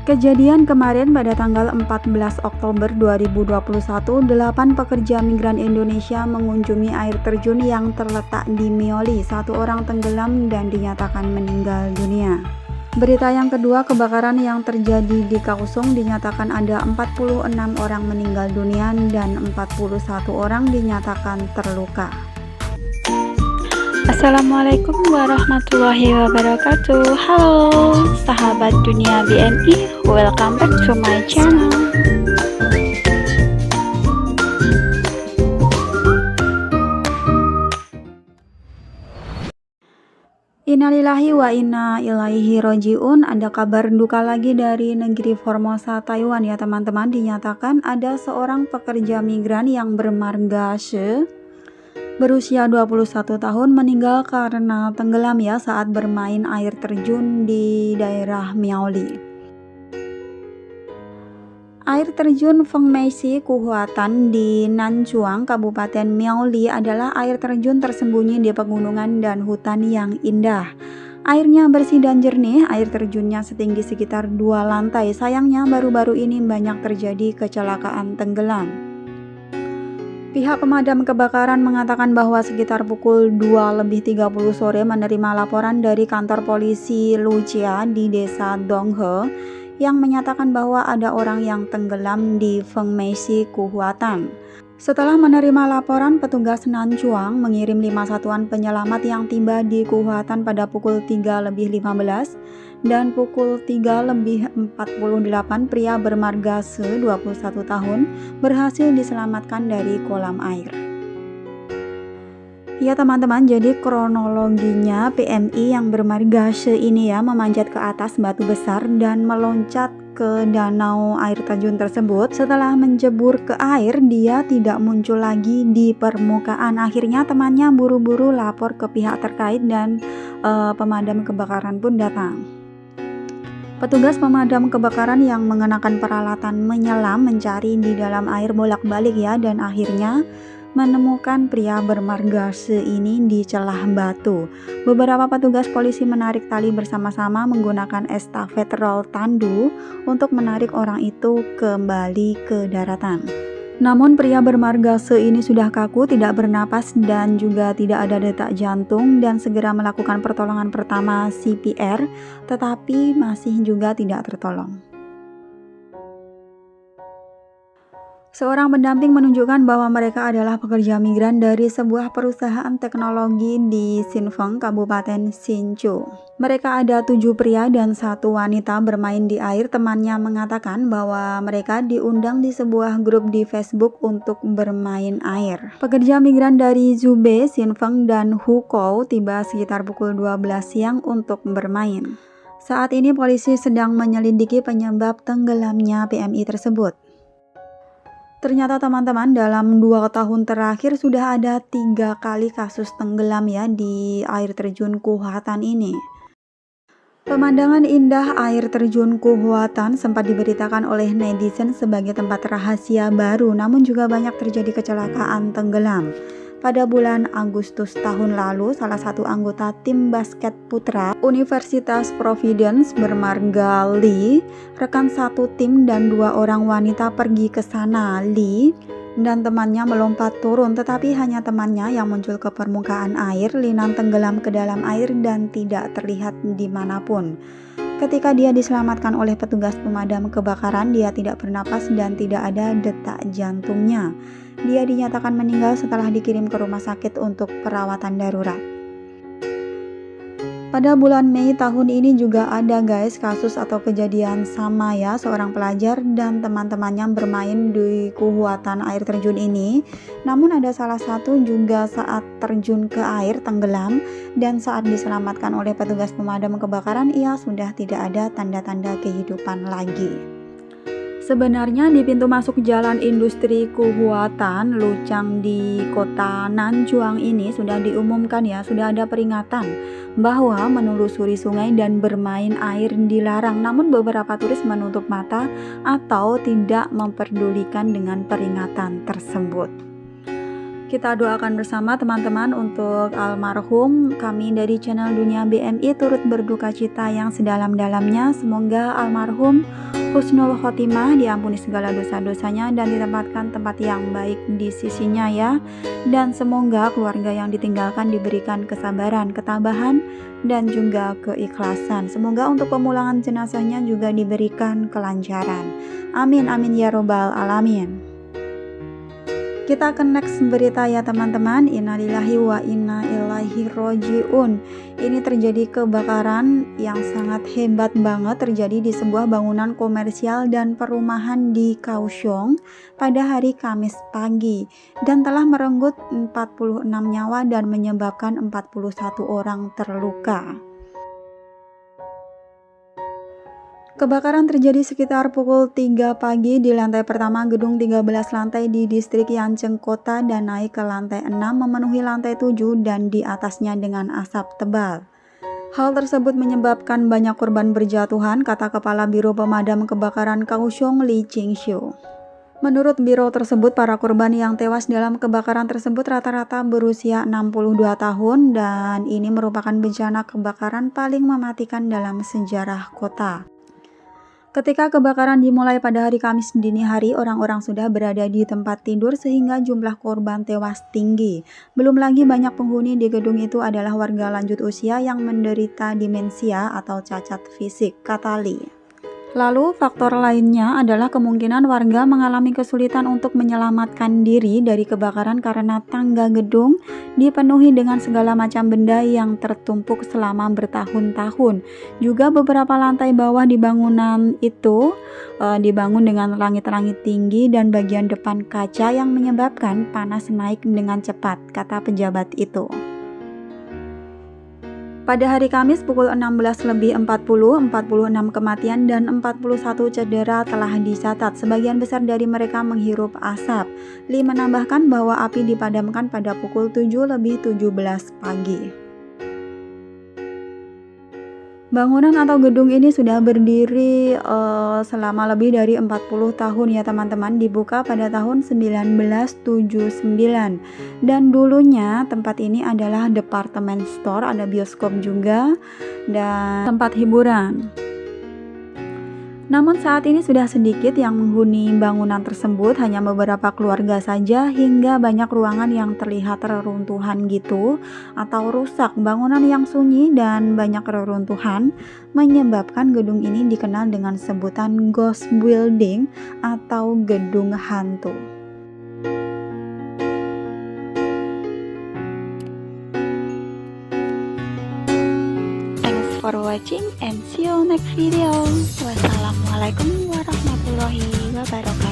Kejadian kemarin pada tanggal 14 Oktober 2021, 8 pekerja migran Indonesia mengunjungi air terjun yang terletak di Mioli. 1 orang tenggelam dan dinyatakan meninggal dunia. Berita yang kedua, kebakaran yang terjadi di Kausung dinyatakan ada 46 orang meninggal dunia dan 41 orang dinyatakan terluka. Assalamualaikum warahmatullahi wabarakatuh. Halo sahabat dunia BMI, welcome back to my channel. Innalillahi wa inna ilaihi rojiun. Ada kabar duka lagi dari negeri Formosa, Taiwan ya teman-teman. Dinyatakan ada seorang pekerja migran yang bermarga She berusia 21 tahun meninggal karena tenggelam ya saat bermain air terjun di daerah Miaoli. Air terjun Fengmeisi Kuhuatan di Nanchuang, Kabupaten Miaoli adalah air terjun tersembunyi di pegunungan dan hutan yang indah. Airnya bersih dan jernih, air terjunnya setinggi sekitar 2 lantai. Sayangnya baru-baru ini banyak terjadi kecelakaan tenggelam. Pihak pemadam kebakaran mengatakan bahwa sekitar pukul 2:30 sore menerima laporan dari kantor polisi Lucia di desa Donghe yang menyatakan bahwa ada orang yang tenggelam di Fengmeisi Kuhuatan. Setelah menerima laporan, petugas Nanchuang mengirim 5 satuan penyelamat yang tiba di Kuhuatan pada pukul 3:15 dan pukul 3:48 pria bermarga She 21 tahun berhasil diselamatkan dari kolam air. Ya teman-teman, jadi kronologinya PMI yang bermarga She ini ya memanjat ke atas batu besar dan meloncat ke danau air terjun tersebut. Setelah menjebur ke air, dia tidak muncul lagi di permukaan. Akhirnya temannya buru-buru lapor ke pihak terkait dan pemadam kebakaran pun datang. Petugas pemadam kebakaran yang mengenakan peralatan menyelam mencari di dalam air bolak-balik ya, dan akhirnya menemukan pria bermarga She ini di celah batu. Beberapa petugas polisi menarik tali bersama-sama menggunakan estafet roll tandu untuk menarik orang itu kembali ke daratan. Namun pria bermarga She ini sudah kaku, tidak bernapas dan juga tidak ada detak jantung, dan segera melakukan pertolongan pertama CPR tetapi masih juga tidak tertolong. Seorang pendamping menunjukkan bahwa mereka adalah pekerja migran dari sebuah perusahaan teknologi di Xinfeng, Kabupaten Hsinchu. Mereka ada 7 pria dan 1 wanita bermain di air. Temannya mengatakan bahwa mereka diundang di sebuah grup di Facebook untuk bermain air. Pekerja migran dari Zhubei, Xinfeng, dan Hukou tiba sekitar pukul 12 siang untuk bermain. Saat ini polisi sedang menyelidiki penyebab tenggelamnya PMI tersebut. Ternyata teman-teman, dalam 2 tahun terakhir sudah ada 3 kali kasus tenggelam ya di air terjun Kuhuatan ini. Pemandangan indah air terjun Kuhuatan sempat diberitakan oleh netizen sebagai tempat rahasia baru, namun juga banyak terjadi kecelakaan tenggelam. Pada bulan Agustus tahun lalu, salah satu anggota tim basket putra Universitas Providence bermarga Lee, rekan satu tim dan 2 orang wanita pergi ke sana. Lee dan temannya melompat turun, tetapi hanya temannya yang muncul ke permukaan air. Linan tenggelam ke dalam air dan tidak terlihat dimanapun. Ketika dia diselamatkan oleh petugas pemadam kebakaran, dia tidak bernapas dan tidak ada detak jantungnya. Dia dinyatakan meninggal setelah dikirim ke rumah sakit untuk perawatan darurat. Pada bulan Mei tahun ini juga ada guys kasus atau kejadian sama ya, seorang pelajar dan teman-temannya bermain di Kuhuatan air terjun ini. Namun ada salah satu juga saat terjun ke air tenggelam, dan saat diselamatkan oleh petugas pemadam kebakaran ia sudah tidak ada tanda-tanda kehidupan lagi. Sebenarnya di pintu masuk jalan industri Kuhuatan Lucang di kota Nanchuang ini sudah diumumkan ya, sudah ada peringatan bahwa menelusuri sungai dan bermain air dilarang. Namun beberapa turis menutup mata atau tidak memperdulikan dengan peringatan tersebut. Kita doakan bersama teman-teman untuk almarhum. Kami dari channel Dunia BMI turut berduka cita yang sedalam-dalamnya. Semoga almarhum husnul khotimah, diampuni segala dosa-dosanya dan ditempatkan tempat yang baik di sisinya ya. Dan semoga keluarga yang ditinggalkan diberikan kesabaran, ketabahan, dan juga keikhlasan. Semoga untuk pemulangan jenazahnya juga diberikan kelancaran. Amin amin ya robbal alamin. Kita ke next berita ya teman-teman. Innalillahi wa inna ilaihi rojiun. Ini terjadi kebakaran yang sangat hebat banget, terjadi di sebuah bangunan komersial dan perumahan di Kaohsiung pada hari Kamis pagi dan telah merenggut 46 nyawa dan menyebabkan 41 orang terluka. Kebakaran terjadi sekitar pukul 3 pagi di lantai pertama gedung 13 lantai di distrik Yancheng Kota dan naik ke lantai 6 memenuhi lantai 7 dan di atasnya dengan asap tebal. Hal tersebut menyebabkan banyak korban berjatuhan, kata Kepala Biro Pemadam Kebakaran Kaohsiung Lee Ching-shu. Menurut biro tersebut, para korban yang tewas dalam kebakaran tersebut rata-rata berusia 62 tahun dan ini merupakan bencana kebakaran paling mematikan dalam sejarah kota. Ketika kebakaran dimulai pada hari Kamis dini hari, orang-orang sudah berada di tempat tidur sehingga jumlah korban tewas tinggi. Belum lagi banyak penghuni di gedung itu adalah warga lanjut usia yang menderita demensia atau cacat fisik, kata Lee. Lalu faktor lainnya adalah kemungkinan warga mengalami kesulitan untuk menyelamatkan diri dari kebakaran karena tangga gedung dipenuhi dengan segala macam benda yang tertumpuk selama bertahun-tahun. Juga beberapa lantai bawah di bangunan itu dibangun dengan langit-langit tinggi dan bagian depan kaca yang menyebabkan panas naik dengan cepat, kata pejabat itu. Pada hari Kamis pukul 16.40, 46 kematian dan 41 cedera telah dicatat. Sebagian besar dari mereka menghirup asap. Lee menambahkan bahwa api dipadamkan pada pukul 7.17 pagi. Bangunan atau gedung ini sudah berdiri selama lebih dari 40 tahun ya teman-teman, dibuka pada tahun 1979 dan dulunya tempat ini adalah department store, ada bioskop juga dan tempat hiburan. Namun saat ini sudah sedikit yang menghuni bangunan tersebut, hanya beberapa keluarga saja hingga banyak ruangan yang terlihat reruntuhan gitu atau rusak. Bangunan yang sunyi dan banyak reruntuhan menyebabkan gedung ini dikenal dengan sebutan ghost building atau gedung hantu. For watching and see you next video. Wassalamualaikum warahmatullahi wabarakatuh.